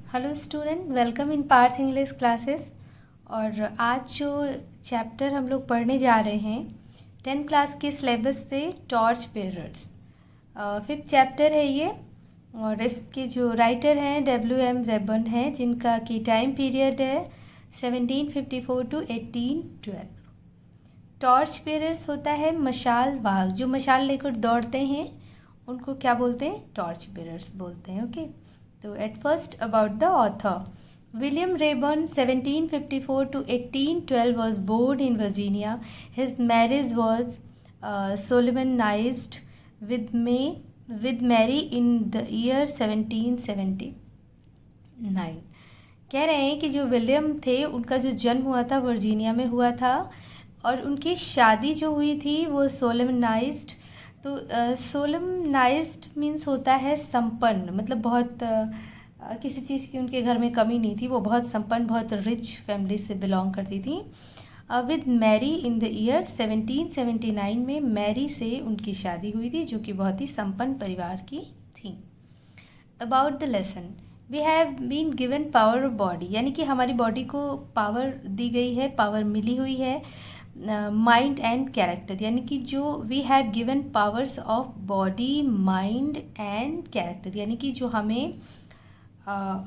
Hello student, welcome in Parth English classes. और आज जो चैप्टर हम लोग पढ़ने जा रहे हैं 10th क्लास के सिलेबस से टॉर्च बेयरर्स, फिफ्थ चैप्टर है ये। और इसके जो राइटर हैं W.M. रेबन हैं, जिनका की टाइम पीरियड है 1754 to 1812। टॉर्च बेयरर्स होता है मशाल वाहक, जो मशाल लेकर दौड़ते हैं उनको क्या बोलते हैं? टॉर्च बेयरर्स बोलते हैं। ओके, तो at first about the author. William Rayburn 1754 to 1812 was born in Virginia. His marriage was solemnized with Mary in the year 1779। कह रहे हैं कि जो विलियम थे उनका जो जन्म हुआ था वर्जीनिया में हुआ था, और उनकी शादी जो हुई थी वो सोलेमनाइज्ड। तो सोलेमनाइज्ड मीन्स होता है संपन्न, मतलब बहुत किसी चीज़ की उनके घर में कमी नहीं थी, वो बहुत संपन्न, बहुत रिच फैमिली से बिलोंग करती थी। With Mary in the year 1779 में मैरी से उनकी शादी हुई थी, जो कि बहुत ही संपन्न परिवार की थी। About the lesson, we have been given power of body, यानी कि हमारी बॉडी को पावर दी गई है, पावर मिली हुई है। माइंड एंड कैरेक्टर, यानी कि जो we have given powers of body, mind and character, यानी कि जो हमें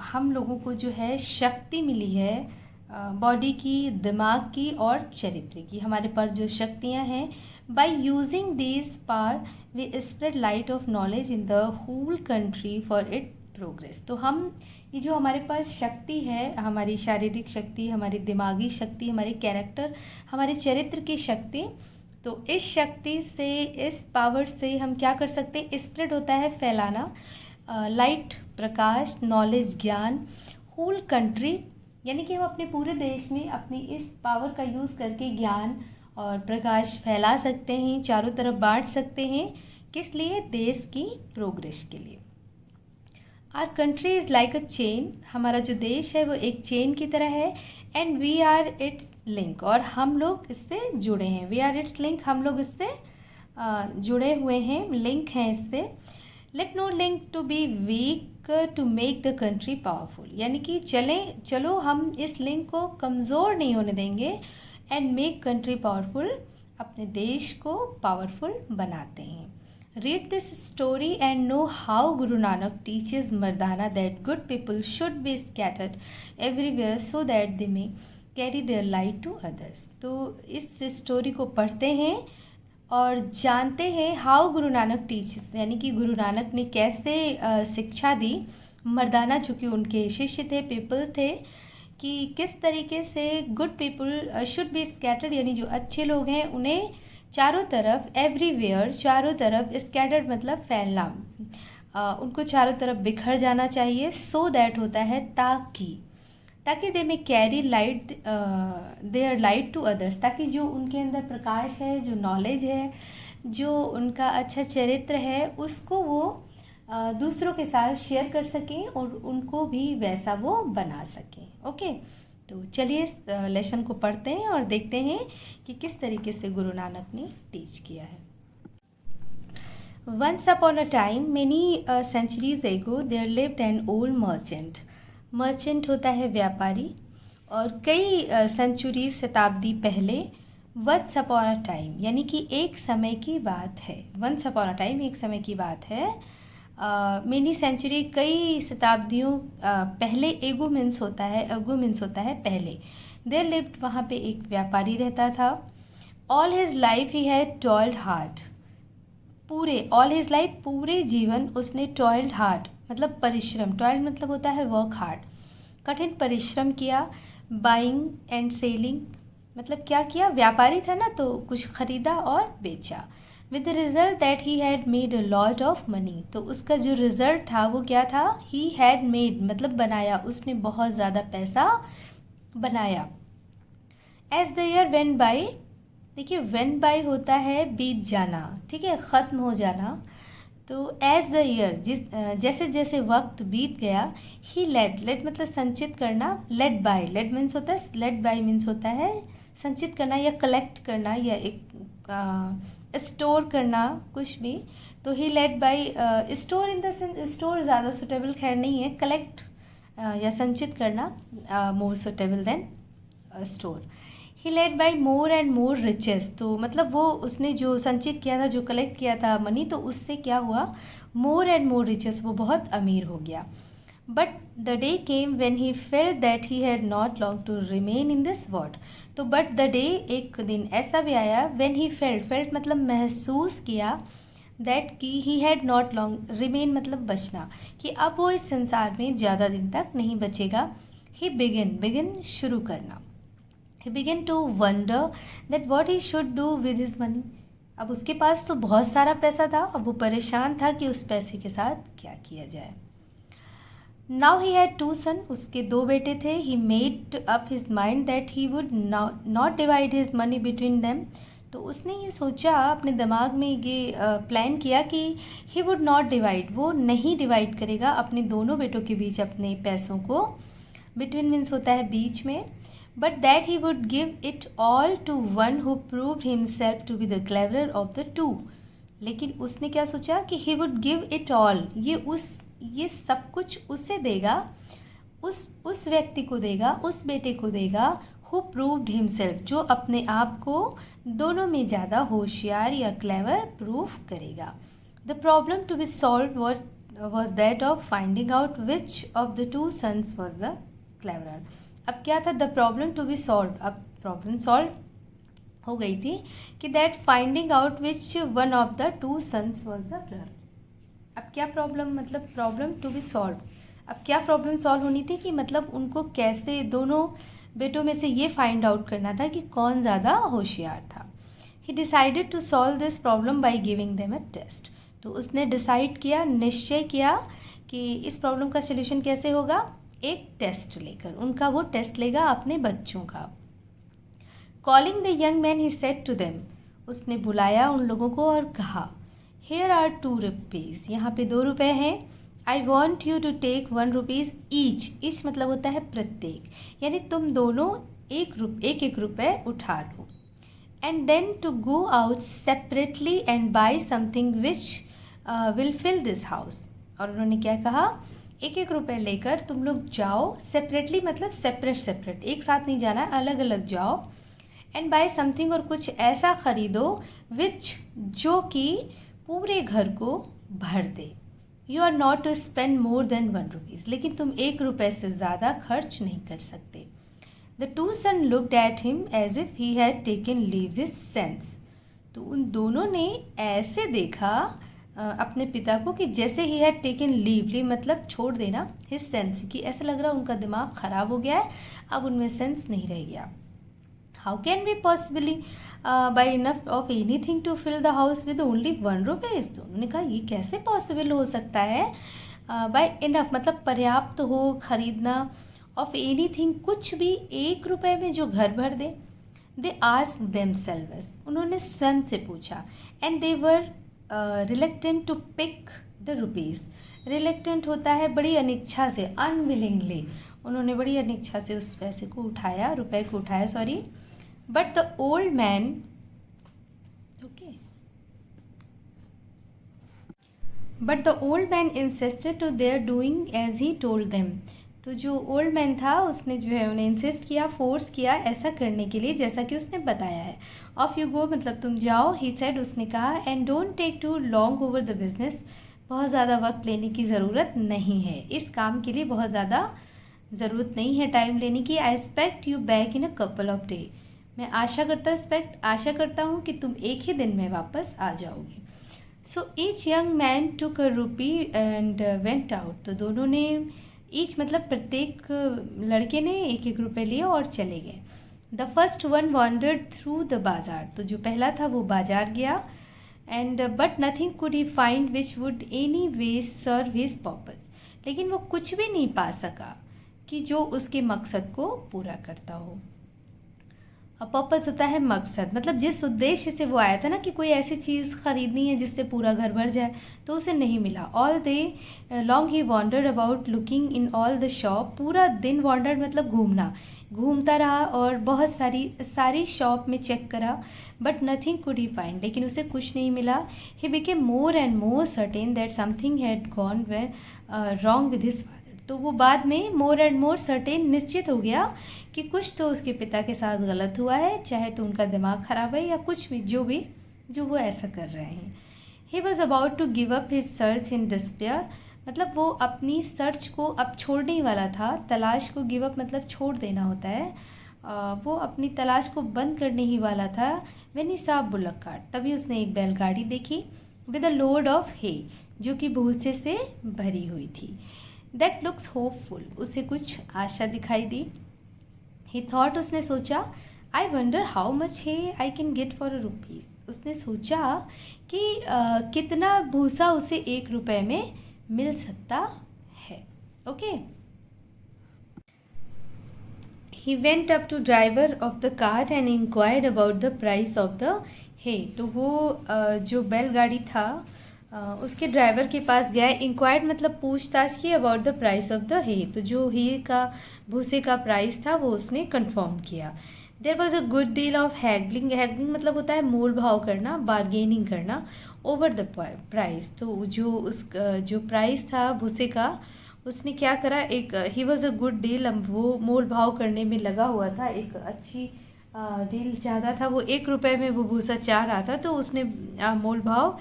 हम लोगों को जो है शक्ति मिली है बॉडी की, दिमाग की और चरित्र की। हमारे पास जो शक्तियाँ हैं, by using this power we spread light of knowledge in the whole country for it progress. तो हम ये जो हमारे पास शक्ति है, हमारी शारीरिक शक्ति, हमारी दिमागी शक्ति, हमारे कैरेक्टर, हमारे चरित्र की शक्ति, तो इस शक्ति से, इस पावर से हम क्या कर सकते हैं? स्प्रेड होता है फैलाना, लाइट प्रकाश, नॉलेज ज्ञान, होल कंट्री, यानी कि हम अपने पूरे देश में अपनी इस पावर का यूज़ करके ज्ञान और प्रकाश फैला सकते हैं, चारों तरफ बांट सकते हैं। किस लिए? देश की प्रोग्रेस के लिए। Our country is like a chain, हमारा जो देश है वो एक चेन की तरह है। And we are its link, और हम लोग इससे जुड़े हैं। वी आर इट्स लिंक, हम लोग इससे जुड़े हुए हैं, लिंक हैं इससे। Let no link to be weak to make the country powerful, यानी कि चलो हम इस लिंक को कमज़ोर नहीं होने देंगे। एंड मेक कंट्री पावरफुल, अपने देश को पावरफुल बनाते हैं। Read this story and know how Guru Nanak teaches Mardana that good people should be scattered everywhere so that they may carry their light to others। तो इस story को पढ़ते हैं और जानते हैं हाउ गुरु नानक टीचेस, यानी कि गुरु नानक ने कैसे शिक्षा दी मर्दाना, जो कि उनके शिष्य थे, पीपल थे, कि किस तरीके से good people should be scattered, यानी जो अच्छे लोग हैं उन्हें चारों तरफ, एवरीवेयर, चारों तरफ, स्कैटर्ड मतलब फैलना, उनको चारों तरफ बिखर जाना चाहिए। सो दैट होता है ताकि they may carry light, their light to others, ताकि जो उनके अंदर प्रकाश है, जो नॉलेज है, जो उनका अच्छा चरित्र है, उसको वो दूसरों के साथ शेयर कर सकें और उनको भी वैसा वो बना सकें। ओके, तो चलिए इस लेसन को पढ़ते हैं और देखते हैं कि किस तरीके से गुरु नानक ने टीच किया है। Once upon a time, many centuries ago, there lived an old merchant. Merchant होता है व्यापारी, और कई सेंचुरी, शताब्दी पहले, वंस अपॉन अ टाइम, यानी कि एक समय की बात है। वंस अपॉन अ टाइम एक समय की बात है। मेनी सेंचुरी, कई शताब्दियों पहले, एगो मीन्स होता है पहले। देयर लिव्ड, वहाँ पे एक व्यापारी रहता था। All his life he had toiled hard, all his life, पूरे जीवन उसने टॉयल्ड हार्ड मतलब परिश्रम, टॉयल्ड मतलब होता है वर्क हार्ड, कठिन परिश्रम किया। बाइंग एंड सेलिंग मतलब क्या किया? व्यापारी था ना, तो कुछ खरीदा और बेचा। With the result that he had made a lot of money, तो उसका जो रिजल्ट था वो क्या था? ही हैड मेड मतलब बनाया, उसने बहुत ज़्यादा पैसा बनाया। As the year went by, देखिए वेंट बाई होता है बीत जाना, ठीक है, ख़त्म हो जाना। तो एज द ईयर, जैसे जैसे वक्त बीत गया, ही लेट मतलब संचित करना, लेट मीन्स होता है, लेट बाई मीन्स होता है संचित करना या कलेक्ट करना या एक स्टोर करना, कुछ भी। तो he laid by, store in the sense, store ज़्यादा सुटेबल खैर नहीं है, कलेक्ट या संचित करना more suitable than store. He laid by more and more riches, तो मतलब वो उसने जो संचित किया था, जो कलेक्ट किया था मनी, तो उससे क्या हुआ, मोर एंड मोर रिचेस, वो बहुत अमीर हो गया। But the day came when he felt that he had not long to remain in this world. तो बट द डे, एक दिन ऐसा भी आया, वेन ही फेल्ट मतलब महसूस किया, दैट कि ही हैड नॉट लॉन्ग, रिमेन मतलब बचना, कि अब वो इस संसार में ज़्यादा दिन तक नहीं बचेगा। ही बिगिन शुरू करना। He begin to wonder that what he should do with his money. अब उसके पास तो बहुत सारा पैसा था, अब वो परेशान था कि उस पैसे के साथ क्या किया जाए। नाउ ही हैड 2 सन, उसके 2 बेटे थे। He made up his mind that he would not divide his money between them. तो उसने ये सोचा, अपने दिमाग में ये प्लान किया कि ही वुड नॉट डिवाइड, वो नहीं डिवाइड करेगा अपने दोनों बेटों के बीच अपने पैसों को। बिटवीन मीन्स होता है बीच में। But that he would give it all to one who proved himself to be the cleverer of the 2। लेकिन उसने क्या सोचा कि he would give it all, ये सब कुछ उसे देगा, उस व्यक्ति को देगा, उस बेटे को देगा, हु प्रूव्ड हिमसेल्फ, जो अपने आप को दोनों में ज़्यादा होशियार या क्लेवर प्रूव करेगा। The problem to be solved was that of finding out which of the 2 sons was the cleverer. अब क्या था, the problem to be solve, अब प्रॉब्लम सॉल्व हो गई थी कि that finding out which one of the 2 sons was the cleverer. अब क्या प्रॉब्लम, मतलब प्रॉब्लम टू बी सॉल्व, अब क्या प्रॉब्लम सॉल्व होनी थी कि मतलब उनको कैसे दोनों बेटों में से ये फाइंड आउट करना था कि कौन ज़्यादा होशियार था। He decided to solve this problem by giving them a test. तो उसने डिसाइड किया, निश्चय किया कि इस प्रॉब्लम का सल्यूशन कैसे होगा, एक टेस्ट लेकर। उनका वो टेस्ट लेगा अपने बच्चों का। Calling the young man he said to them, उसने बुलाया उन लोगों को और कहा, Here are 2 rupees, यहाँ पे 2 रुपये हैं। I want you to take 1 rupees each, each मतलब होता है प्रत्येक, यानी तुम दोनों एक रुपये उठा लो। And then to go out separately and buy something which will fill this house। और उन्होंने क्या कहा, एक रुपये लेकर तुम लोग जाओ, सेपरेटली मतलब सेपरेट, एक साथ नहीं जाना, अलग अलग जाओ। एंड बाय समथिंग, और कुछ ऐसा ख़रीदो, विच जो कि पूरे घर को भर दे। You are not to spend more than 1 rupees, लेकिन तुम 1 रुपये से ज़्यादा खर्च नहीं कर सकते। The 2 son looked at him as if he had taken leave his sense. तो उन दोनों ने ऐसे देखा अपने पिता को कि जैसे ही हैड टेकन लीव मतलब छोड़ देना, हिज सेंस, कि ऐसा लग रहा उनका दिमाग ख़राब हो गया है, अब उनमें सेंस नहीं रह गया। How can we possibly buy enough of any thing to fill the house with only 1 rupees. तो उन्होंने कहा ये कैसे पॉसिबल हो सकता है, बाई इनफ मतलब पर्याप्त हो खरीदना, ऑफ एनी थिंग कुछ भी, 1 रुपये में जो घर भर दे। दे आस्क्ड देमसेल्व्स, उन्होंने स्वयं से पूछा। And they were reluctant to pick the rupees. Reluctant होता है बड़ी अनिच्छा से, अनविलिंगली, उन्होंने बड़ी अनिच्छा से उस पैसे को उठाया, रुपए को उठाया, sorry. But the old man, okay, but the old man insisted to their doing as he told them. तो जो ओल्ड मैन था उसने जो है उन्हें इंसिस्ट किया, फोर्स किया ऐसा करने के लिए जैसा कि उसने बताया है। ऑफ यू गो मतलब तुम जाओ, ही सेड, उसने कहा। And don't take too long over the business, बहुत ज़्यादा वक्त लेने की ज़रूरत नहीं है, इस काम के लिए बहुत ज़्यादा ज़रूरत नहीं है टाइम लेने की। I expect you back in a couple of day, मैं आशा करता हूँ कि तुम एक ही दिन में वापस आ जाओगे। So each young man took a rupee and went out. तो दोनों ने, ईच मतलब प्रत्येक लड़के ने 1 रुपये लिए और चले गए। The first one wandered through the bazaar. तो जो पहला था वो बाज़ार गया। And but nothing could he find which would any way serve his purpose. लेकिन वो कुछ भी नहीं पा सका कि जो उसके मकसद को पूरा करता हो। पर्पस होता है मकसद, मतलब जिस उद्देश्य से वो आया था ना कि कोई ऐसी चीज़ खरीदनी है जिससे पूरा घर भर जाए, तो उसे नहीं मिला। All day long he wandered about looking in all the shop. पूरा दिन वॉन्डर्ड मतलब घूमना, घूमता रहा और बहुत सारी शॉप में चेक करा। But nothing could he find, लेकिन उसे कुछ नहीं मिला। He became more and more certain that something had gone very wrong with his father. तो वो बाद में मोर एंड मोर सर्टेन निश्चित हो गया कि कुछ तो उसके पिता के साथ गलत हुआ है, चाहे तो उनका दिमाग ख़राब है या कुछ भी जो वो ऐसा कर रहे हैं। He was about to give up his search in despair, मतलब वो अपनी सर्च को अब छोड़ने ही वाला था। तलाश को गिव अप मतलब छोड़ देना होता है। वो अपनी तलाश को बंद करने ही वाला था। When he saw bullock cart, तभी उसने एक बैलगाड़ी देखी विद अ लोड ऑफ हे, जो कि भूसे से भरी हुई थी। दैट लुक्स होपफुल, उसे कुछ आशा दिखाई दी। ही थॉट, उसने सोचा, I wonder how much hay I can get for a rupees. उसने सोचा कि कितना भूसा उसे 1 रुपये में मिल सकता है। Okay, he went up to driver of the car and inquired about the price of the hay. तो वो जो बैलगाड़ी था उसके ड्राइवर के पास गया। इंक्वायर्ड मतलब पूछताछ की about the price of the hay, तो जो हे का भूसे का प्राइस था वो उसने कंफर्म किया। There was a good deal of haggling, haggling मतलब होता है मोल भाव करना, बार्गेनिंग करना ओवर द प्राइस। तो जो प्राइस था भूसे का, उसने क्या करा, एक he was a good deal, वो मोल भाव करने में लगा हुआ था, एक अच्छी डील चाहता था। वो 1 रुपये में वो भूसा चाह रहा था, तो उसने मोल भाव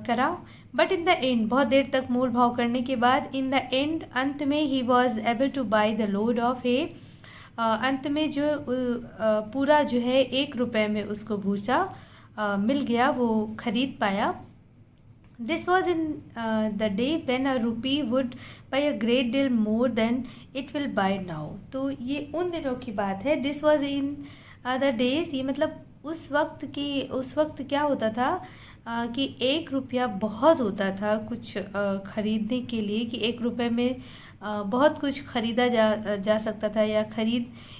करा। बट इन द एंड, बहुत देर तक मोल भाव करने के बाद, इन द एंड, अंत में, he was able to buy the load of a, अंत में जो पूरा जो है 1 रुपये में उसको भूसा मिल गया, वो खरीद पाया। This was in the day when a rupee would buy a great deal more than it will buy now. तो ये उन दिनों की बात है। This was in the days, ये मतलब उस वक्त क्या होता था कि 1 रुपया बहुत होता था कुछ खरीदने के लिए, कि 1 रुपये में बहुत कुछ खरीदा जा सकता था, या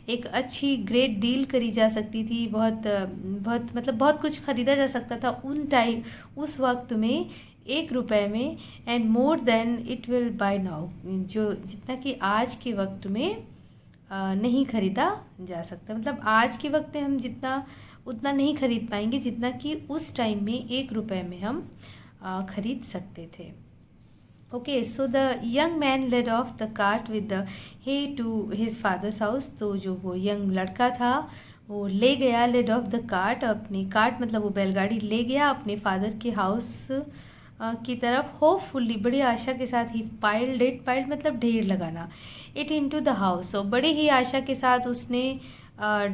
एक अच्छी ग्रेट डील करी जा सकती थी। बहुत कुछ खरीदा जा सकता था उस वक्त में 1 रुपये में। And more than it will buy now, जो जितना कि आज के वक्त में नहीं खरीदा जा सकता। मतलब आज के वक्त में हम उतना नहीं खरीद पाएंगे जितना कि उस टाइम में 1 रुपये में हम खरीद सकते थे। Okay, so the young man led off the cart with the hay to his father's house. तो जो वो यंग लड़का था वो ले गया, लेड ऑफ द कार्ट, अपनी कार्ट मतलब वो बैलगाड़ी ले गया अपने फादर के हाउस की तरफ। होपफुली, बड़ी आशा के साथ, ही पाइल्ड मतलब ढेर लगाना, इट इनटू द हाउस। और बड़े ही आशा के साथ उसने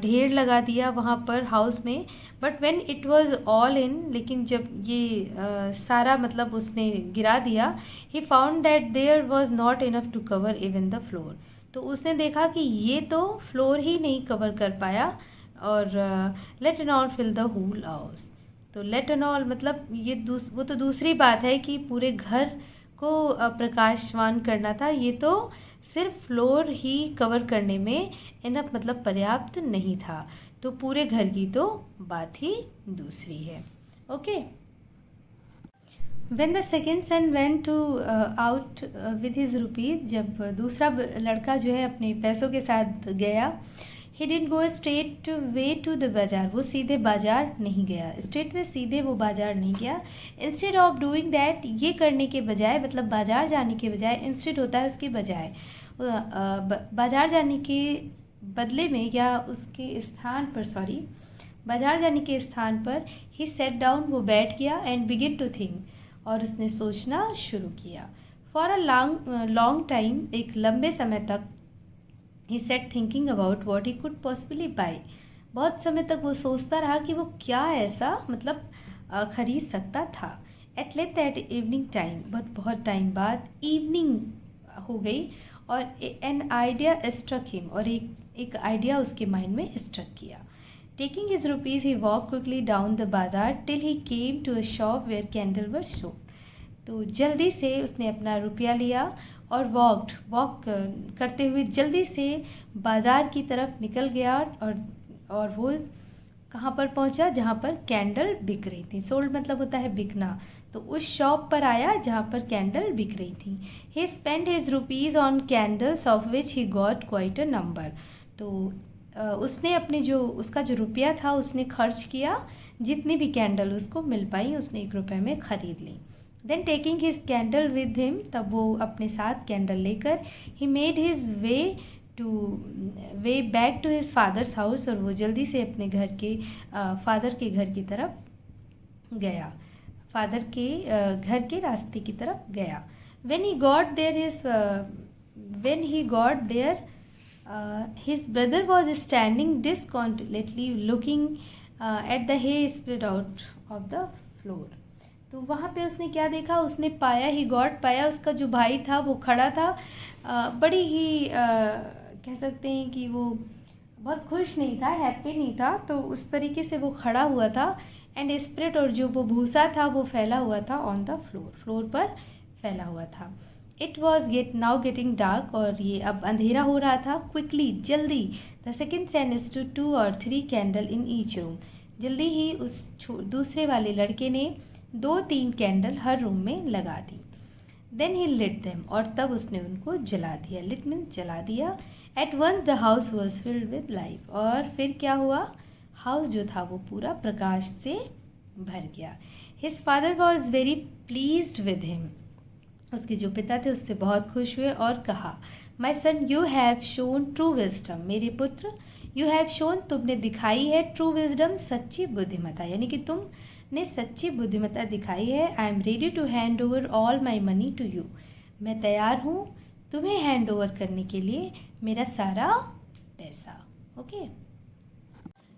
ढेर लगा दिया वहाँ पर हाउस में। But when it was all in, लेकिन जब ये सारा मतलब उसने गिरा दिया, he found that there was not enough to cover even the floor. तो उसने देखा कि ये तो फ्लोर ही नहीं कवर कर पाया। और let and all fill the whole house. तो लेट एंड ऑल मतलब वो तो दूसरी बात है कि पूरे घर को प्रकाशवान करना था, ये तो सिर्फ फ्लोर ही कवर करने में इनफ मतलब पर्याप्त नहीं था। तो पूरे घर की तो बात ही दूसरी है। Okay, when the second son went to out with his rupees, जब दूसरा लड़का जो है अपने पैसों के साथ गया, he didn't go straight way to the bazaar, वो सीधे बाजार नहीं गया, स्ट्रेट वे सीधे वो बाजार नहीं गया। इंस्टेड ऑफ डूइंग दैट, ये करने के बजाय, मतलब बाजार जाने के बजाय, इंस्टेड होता है उसके बजाय, बाजार जाने के बदले में या उसके स्थान पर, बाजार जाने के स्थान पर, ही सेट डाउन, वो बैठ गया, एंड बिगिन टू थिंक, और उसने सोचना शुरू किया। फॉर अ लॉन्ग टाइम, एक लंबे समय तक, he sat thinking about what he could possibly buy, बहुत समय तक वो सोचता रहा कि वो क्या ऐसा मतलब खरीद सकता था। At late that evening time, बहुत टाइम बाद इवनिंग हो गई, और एन आइडिया स्ट्रक हिम, और एक आइडिया उसके माइंड में स्ट्रक किया। Taking his rupees, he walk quickly down the bazaar till he came to a shop where candle were sold. तो जल्दी से उसने अपना रुपया लिया और वॉक करते हुए जल्दी से बाज़ार की तरफ निकल गया, और वो कहाँ पर पहुँचा, जहाँ पर कैंडल बिक रही थी। सोल्ड मतलब होता है बिकना, तो उस शॉप पर आया जहाँ पर कैंडल बिक रही थी। He spend his rupees on candles of which he got quite a number. तो उसने उसका जो रुपया था उसने खर्च किया, जितनी भी कैंडल उसको मिल पाई उसने 1 रुपये में ख़रीद ली। Then taking his candle with him, तब वो अपने साथ कैंडल लेकर he made his way back to his father's house, और वो जल्दी से अपने घर के फादर के घर की तरफ गया, फादर के घर के रास्ते की तरफ गया. When he got there, his brother was standing discontentedly looking at the hay spread out of the floor. तो वहाँ पे उसने क्या देखा, उसने पाया, ही गॉट पाया, उसका जो भाई था वो खड़ा था, बड़ी ही कह सकते हैं कि वो बहुत खुश नहीं था, हैप्पी नहीं था, तो उस तरीके से वो खड़ा हुआ था. एंड स्प्रेड, और जो वो भूसा था वो फैला हुआ था ऑन द फ्लोर, फ्लोर पर फैला हुआ था. It was now getting dark, और ये अब अंधेरा हो रहा था. क्विकली, जल्दी. The second sun stood 2 or 3 candle in each room. जल्दी ही उस दूसरे वाले लड़के ने 2-3 कैंडल हर रूम में लगा दी. देन ही लिट देम, और तब उसने उनको जला दिया. लिट मीन्स जला दिया. At once the house was filled with life, और फिर क्या हुआ, हाउस जो था वो पूरा प्रकाश से भर गया. His father was very pleased with him, उसके जो पिता थे उससे बहुत खुश हुए और कहा, my son you have shown true wisdom, मेरे पुत्र, यू हैव शोन, तुमने दिखाई है, ट्रू विजडम, सच्ची बुद्धिमता, यानी कि तुमने सच्ची बुद्धिमता दिखाई है. I am ready to hand over all my money to you, मैं तैयार हूँ तुम्हें हैंड ओवर करने के लिए मेरा सारा पैसा. Okay.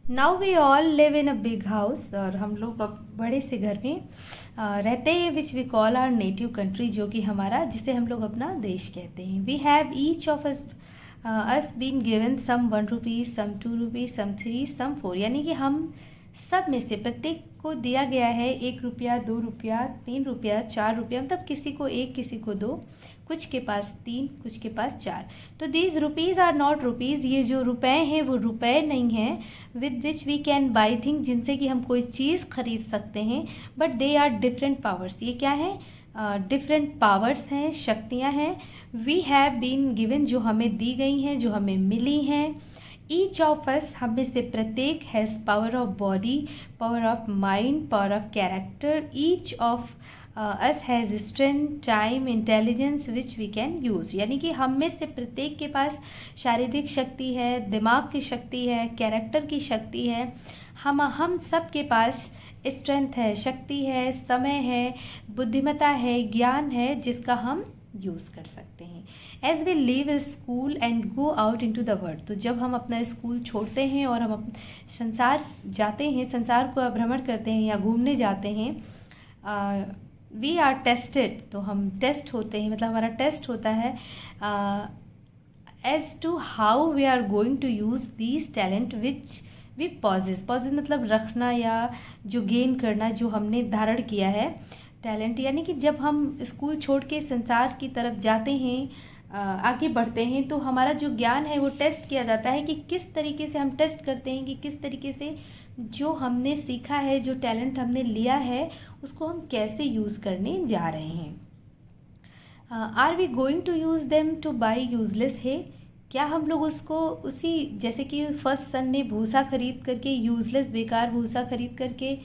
Now we all live in a big house, और हम लोग अब बड़े से घर में रहते हैं, which we call our native country, जो कि हमारा, जिसे हम लोग अपना देश कहते हैं. We have each of us been given some 1 rupees, some 2 rupees, some 3, some 4, यानी कि हम सब में से प्रत्येक को दिया गया है 1 रुपया, 2 रुपया, 3 रुपया, 4 रुपया, मतलब किसी को 1, किसी को 2, कुछ के पास 3, कुछ के पास 4. तो these rupees are not rupees, ये जो रुपए हैं वो रुपए नहीं हैं, with which we can buy thing, जिनसे कि हम कोई चीज़ खरीद सकते हैं, but they are different powers. ये क्या है, डिफरेंट पावर्स हैं, शक्तियाँ हैं. वी हैव बीन गिवन, जो हमें दी गई हैं, जो हमें मिली हैं. ईच ऑफ अस, हम में से प्रत्येक, has power of body, power of mind, power of character. Each of us has strength, time, intelligence which we can use, यानी कि हम में से प्रत्येक के पास शारीरिक शक्ति है, दिमाग की शक्ति है, कैरेक्टर की शक्ति है. हम सब के पास स्ट्रेंथ है, शक्ति है, समय है, बुद्धिमता है, ज्ञान है, जिसका हम यूज़ कर सकते हैं. As we leave school and go out into the world, तो जब हम अपना स्कूल छोड़ते हैं और हम संसार जाते हैं, संसार को भ्रमण करते हैं या घूमने जाते हैं, वी आर टेस्टेड, तो हम टेस्ट होते हैं, मतलब हमारा टेस्ट होता है as to how we are going to use these talent which we possess मतलब रखना या जो गेन करना, जो हमने धारण किया है टैलेंट. यानी कि जब हम स्कूल छोड़ के संसार की तरफ जाते हैं, आगे बढ़ते हैं, तो हमारा जो ज्ञान है वो टेस्ट किया जाता है कि किस तरीके से हम टेस्ट करते हैं कि किस तरीके से जो हमने सीखा है, जो टैलेंट हमने लिया है, उसको हम कैसे यूज़ करने जा रहे हैं. Are we going to use them to buy useless है, क्या हम लोग उसको उसी, जैसे कि फर्स्ट सन ने भूसा खरीद करके, यूजलेस बेकार भूसा खरीद करके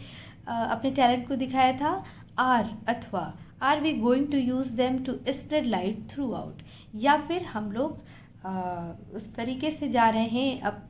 अपने टैलेंट को दिखाया था, अथवा are we going to use them to spread light throughout, या फिर हम लोग उस तरीके से जा रहे हैं, अब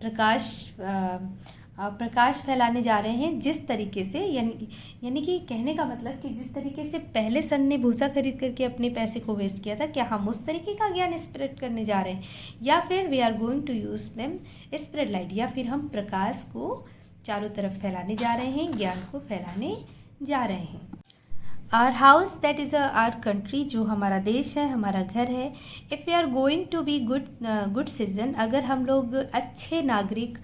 प्रकाश फैलाने जा रहे हैं जिस तरीके से, यानी कि कहने का मतलब कि जिस तरीके से पहले सन ने भूसा खरीद करके अपने पैसे को वेस्ट किया था, क्या हम उस तरीके का ज्ञान स्प्रेड करने जा रहे हैं, या फिर we are going to use them spread light, या फिर हम प्रकाश को चारों तरफ फैलाने जा रहे हैं, ज्ञान को फैलाने जा रहे हैं. Our house, that is our country, जो हमारा देश है, हमारा घर है. If we are going to be good citizen, अगर हम लोग अच्छे नागरिक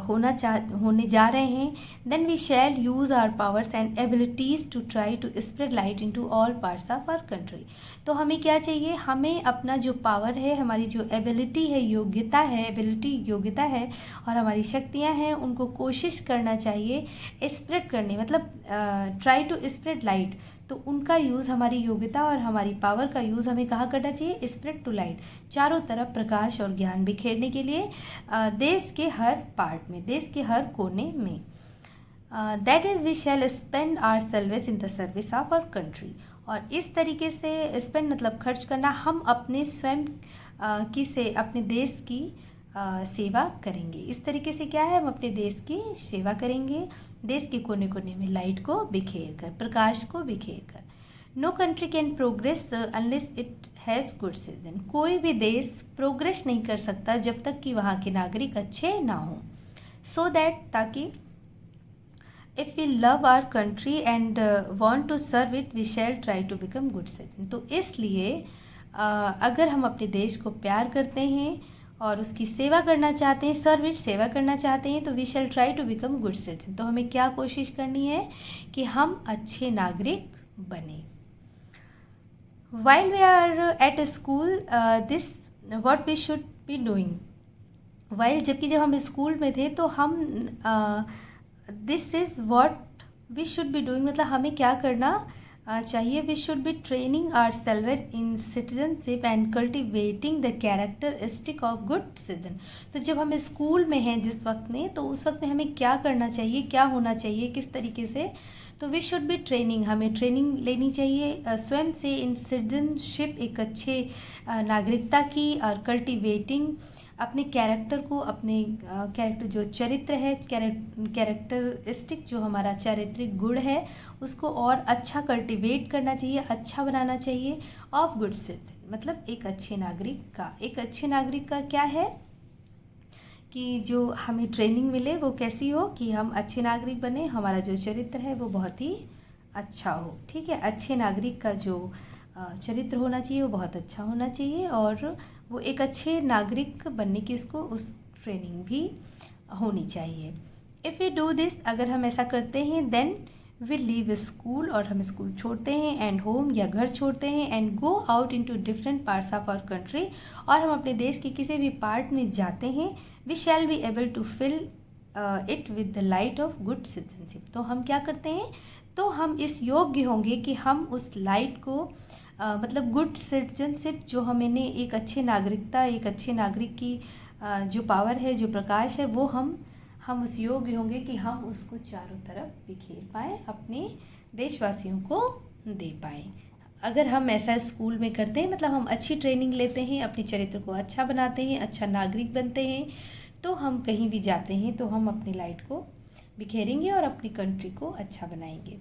होने जा रहे हैं, then we shall use our powers and abilities to try to spread light into all parts of our country. तो हमें क्या चाहिए, हमें अपना जो पावर है, हमारी जो एबिलिटी है, योग्यता है और हमारी शक्तियाँ हैं, उनको कोशिश करना चाहिए स्प्रेड करने, मतलब ट्राई टू स्प्रेड लाइट. तो उनका यूज़, हमारी योग्यता और हमारी पावर का यूज़ हमें कहाँ करना चाहिए, स्प्रेड टू लाइट, चारों तरफ प्रकाश और ज्ञान बिखेरने के लिए, देश के हर पार्ट में, देश के हर कोने में. That is we shall spend our service in the service of our country, और इस तरीके से स्पेंड मतलब खर्च करना, हम अपने स्वयं अपने देश की सेवा करेंगे। इस तरीके से क्या है, हम अपने देश की सेवा करेंगे, देश के कोने कोने में लाइट को बिखेर कर, प्रकाश को बिखेर कर। No country can progress unless it has good citizen. कोई भी देश प्रोग्रेस नहीं कर सकता जब तक कि वहाँ के नागरिक अच्छे ना हों। सो दैट, ताकि if we love our country and want to serve it, we shall try to become good citizen. तो इसलिए अगर हम अपने देश को प्यार करते हैं और उसकी सेवा करना चाहते हैं, सर्व इट, सेवा करना चाहते हैं, तो we shall try to become good citizen. तो हमें क्या कोशिश करनी है कि हम अच्छे नागरिक बने। While we are at school, this what we should be doing. While जबकि जब हम स्कूल में थे तो हम this is what we should be doing, मतलब हमें क्या करना चाहिए। We should be training our self in citizenship and cultivating the characteristic of good citizen. तो जब हम स्कूल में हैं जिस वक्त में, तो उस वक्त में हमें क्या करना चाहिए, क्या होना चाहिए, किस तरीके से। तो वी शुड बी ट्रेनिंग, हमें ट्रेनिंग लेनी चाहिए स्वयं से इन सिटीजनशिप, एक अच्छे नागरिकता की, और कल्टिवेटिंग, अपने कैरेक्टर को, अपने कैरेक्टर जो चरित्र है, कैरेक्टरिस्टिक जो हमारा चारित्रिक गुण है, उसको और अच्छा कल्टिवेट करना चाहिए, अच्छा बनाना चाहिए। ऑफ गुड सिटीजन मतलब एक अच्छे नागरिक का। एक अच्छे नागरिक का क्या है कि जो हमें ट्रेनिंग मिले वो कैसी हो कि हम अच्छे नागरिक बने, हमारा जो चरित्र है वो बहुत ही अच्छा हो। ठीक है, अच्छे नागरिक का जो चरित्र होना चाहिए वो बहुत अच्छा होना चाहिए, और वो एक अच्छे नागरिक बनने की उसको उस ट्रेनिंग भी होनी चाहिए। इफ़ वी डू दिस, अगर हम ऐसा करते हैं, देन वी लीव स्कूल, और हम स्कूल छोड़ते हैं, एंड होम या घर छोड़ते हैं, and go out into different parts of our country, और हम अपने देश के किसी भी पार्ट में जाते हैं। We shall be able to fill it with the light of good citizenship. तो हम क्या करते हैं, तो हम इस योग्य होंगे कि हम उस लाइट को मतलब गुड सिटीजनशिप, जो हमें एक अच्छे नागरिकता, एक अच्छे नागरिक की जो पावर है, जो प्रकाश है, वो हम उस योग्य होंगे कि हम उसको चारों तरफ बिखेर पाएँ, अपने देशवासियों को दे पाएँ। अगर हम ऐसा स्कूल में करते हैं, मतलब हम अच्छी ट्रेनिंग लेते हैं, अपने चरित्र को अच्छा बनाते हैं, अच्छा नागरिक बनते हैं, तो हम कहीं भी जाते हैं तो हम अपनी लाइट को बिखेरेंगे और अपनी कंट्री को अच्छा बनाएंगे।